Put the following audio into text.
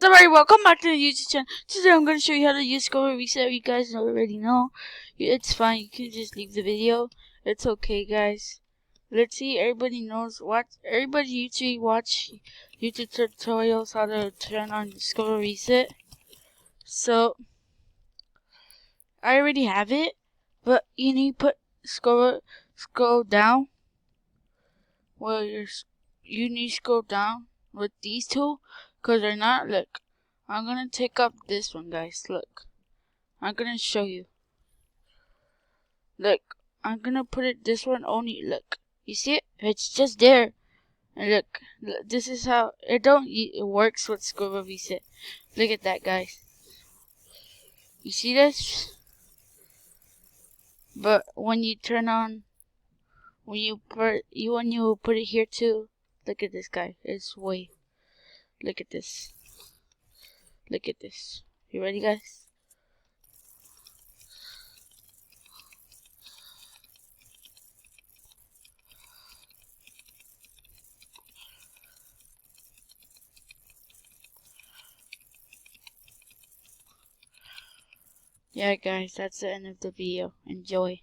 Alright, welcome back to the YouTube channel. Today I'm going to show you how to use Score Reset. You guys already know. It's fine. You can just leave the video. It's okay, guys. Let's see. Everybody knows what. Everybody usually watch YouTube tutorials how to turn on Score Reset. So I already have it, but you need to put scroll down. Well, you need to scroll down with these two, cause they're not. Look, I'm gonna take up this one, guys. Look. I'm gonna show you. Look, I'm gonna put it this one only. Look, you see it? It's just there. And look, this is how it works with Scribble Reset. Look at that, guys. You see this? But when you turn on, when you put it here too. Look at this, guy. It's way. Look at this. Look at this. You ready, guys? Yeah, guys, that's the end of the video. Enjoy.